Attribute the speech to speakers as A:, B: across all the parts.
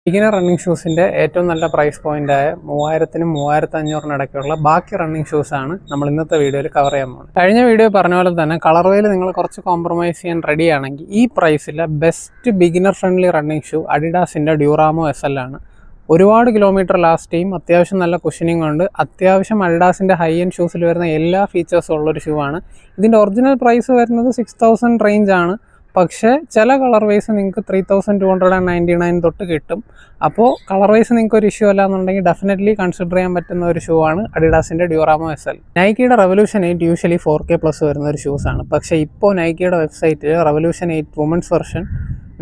A: Beginner running ഷൂസിൻ്റെ ഏറ്റവും നല്ല price പോയിൻ്റായ 3000-നും 3500-നും ഇടയ്ക്കുള്ള ബാക്കി റണ്ണിങ് ഷൂസാണ് നമ്മൾ ഇന്നത്തെ വീഡിയോയിൽ കവർ ചെയ്യാൻ പോകുന്നത്. കഴിഞ്ഞ വീഡിയോ പറഞ്ഞ പോലെ തന്നെ കളർവേയിൽ നിങ്ങൾ കുറച്ച് കോംപ്രമൈസ് ചെയ്യാൻ റെഡി ആണെങ്കിൽ ഈ പ്രൈസിലെ best beginner friendly running shoe അഡിഡാസിൻ്റെ ഡ്യൂറാമോ SL ആണ്. ഒരുപാട് കിലോമീറ്റർ ലാസ്റ്റ് ചെയ്യും, അത്യാവശ്യം നല്ല കുഷനിങ് ഉണ്ട്, അത്യാവശ്യം അഡിഡാസിൻ്റെ ഹൈ എൻഡ് ഷൂസിൽ വരുന്ന എല്ലാ ഫീച്ചേഴ്സും ഉള്ളൊരു ഷൂ ആണ്. ഇതിൻ്റെ ഒറിജിനൽ പ്രൈസ് വരുന്നത് 6000 റേഞ്ചാണ്. പക്ഷേ ചില കളർ വൈസ് നിങ്ങൾക്ക് 3299 തൊട്ട് കിട്ടും. അപ്പോൾ കളർ വൈസ് നിങ്ങൾക്ക് ഒരു ഇഷ്യൂ അല്ല എന്നുണ്ടെങ്കിൽ ഡെഫിനറ്റ്ലി കൺസിഡർ ചെയ്യാൻ പറ്റുന്ന ഒരു ഷൂ ആണ് അഡിഡാസിൻ്റെ Duramo SL. നൈക്കിയുടെ revolution 8 usually 4K+ വരുന്ന ഒരു ഷൂസാണ്. പക്ഷേ ഇപ്പോൾ നൈക്കിയുടെ വെബ്സൈറ്റിൽ റെവല്യൂഷൻ 8 വുമൻസ് വെർഷൻ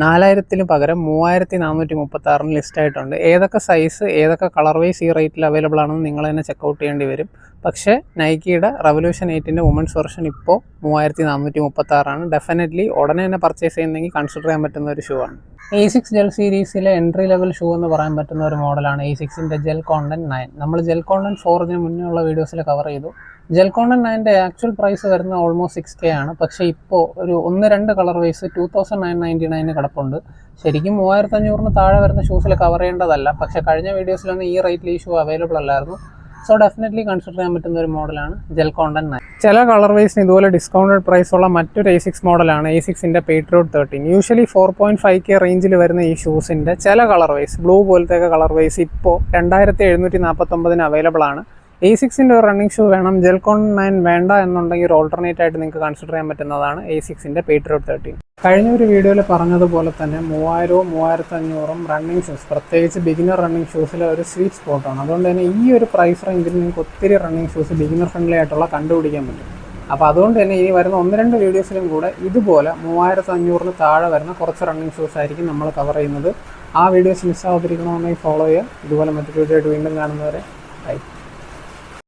A: 4000-ന് പകരം 3436 ലിസ്റ്റ് ആയിട്ടുണ്ട്. ഏതൊക്കെ സൈസ് ഏതൊക്കെ കളർ വൈസ് ഈ റേറ്റിൽ അവൈലബിൾ ആണെന്ന് നിങ്ങൾ തന്നെ ചെക്കൗട്ട് ചെയ്യേണ്ടി വരും. പക്ഷേ നൈക്കിയുടെ റെവല്യൂഷൻ 8-ൻ്റെ വുമൻസ് വെർഷൻ ഇപ്പോൾ 3436 ആണ്. ഡെഫിനറ്റ്ലി ഉടനെ തന്നെ പർച്ചേസ് ചെയ്യുന്നെങ്കിൽ കൺസിഡർ ചെയ്യാൻ പറ്റുന്ന ഒരു ഷൂ ആണ്. A6 ജെൽ സീരീസിലെ എൻട്രി ലെവൽ ഷൂ എന്ന് പറയാൻ പറ്റുന്ന ഒരു മോഡലാണ് A6-ൻ്റെ ജെൽ കോണ്ടന്റ് 9. നമ്മൾ ജെൽ കോണ്ടന്റ് 4 മുന്നേ ഉള്ള വീഡിയോസിൽ കവർ ചെയ്തു. ജെൽ കോണ്ടന്റ് 9-ൻ്റെ ആക്ച്വൽ പ്രൈസ് വരുന്നത് ഓൾമോസ്റ്റ് 6K ആണ്. പക്ഷേ ഇപ്പോൾ ഒരു 1-2 കളർ വൈസ് 2999 കിടപ്പുണ്ട്. ശരിക്കും 3500-ന് താഴെ വരുന്ന ഷൂസിൽ കവർ ചെയ്യേണ്ടതല്ല. പക്ഷേ കഴിഞ്ഞ വീഡിയോസിലൊന്നും ഈ റേറ്റിൽ ഈ ഷൂ അവൈലബിൾ അല്ലായിരുന്നു. സോ ഡെഫിനറ്റ്ലി കൺസിഡർ ചെയ്യാൻ പറ്റുന്ന ഒരു മോഡലാണ് ജെൽ കോണ്ടന്റ് 9. ചില കളർ വൈസിന് ഇതുപോലെ ഡിസ്കൗണ്ടഡ് പ്രൈസ് ഉള്ള മറ്റൊരു A6 മോഡലാണ് A6-ൻ്റെ പേട്രിയോട്ട് 13. യൂഷ്വലി 4.5K റേഞ്ചിൽ വരുന്ന ഈ ഷൂസിൻ്റെ ചില കളർ വൈസ് ബ്ലൂ പോലത്തെ കളർ വൈസ് ഇപ്പോൾ 2749-ന് അവൈലബിൾ ആണ്. A6-ൻ്റെ ഒരു റണ്ണിങ് ഷൂ വേണം, ജെൽ കോണ്ടന്റ് 9 വേണ്ട എന്നുണ്ടെങ്കിൽ ഒരു ഓൾട്ടർനേറ്റ് ആയിട്ട് നിങ്ങൾക്ക് കൺസിഡർ ചെയ്യാൻ പറ്റുന്നതാണ് A6-ൻ്റെ പേട്രിയോട്ട് 13. കഴിഞ്ഞ ഒരു വീഡിയോയിൽ പറഞ്ഞതുപോലെ തന്നെ 3000-ഉം 3500-ഉം റണ്ണിങ് ഷൂസ്, പ്രത്യേകിച്ച് ബിഗിനർ റണ്ണിങ് ഷൂസിലെ ഒരു സ്വീറ്റ് സ്പോട്ടാണ്. അതുകൊണ്ട് തന്നെ ഈ ഒരു പ്രൈസ് റേഞ്ചിൽ നിങ്ങൾക്ക് ഒത്തിരി റണ്ണിങ് ഷൂസ് ബിഗിനർ ഫ്രണ്ട്ലി ആയിട്ടുള്ള കണ്ടുപിടിക്കാൻ പറ്റും. അപ്പോൾ അതുകൊണ്ട് തന്നെ ഇനി വരുന്ന 1-2 വീഡിയോസിലും കൂടെ ഇതുപോലെ 3500-ന് താഴെ വരുന്ന കുറച്ച് റണ്ണിങ് ഷൂസ് ആയിരിക്കും നമ്മൾ കവർ ചെയ്യുന്നത്. ആ വീഡിയോസ് മിസ്സാവാതിരിക്കണമെന്നുണ്ടെങ്കിൽ ഫോളോ ചെയ്യുക. ഇതുപോലെ മറ്റൊരു വീഡിയോ ആയിട്ട് വീണ്ടും കാണുന്നവരെ ബൈ.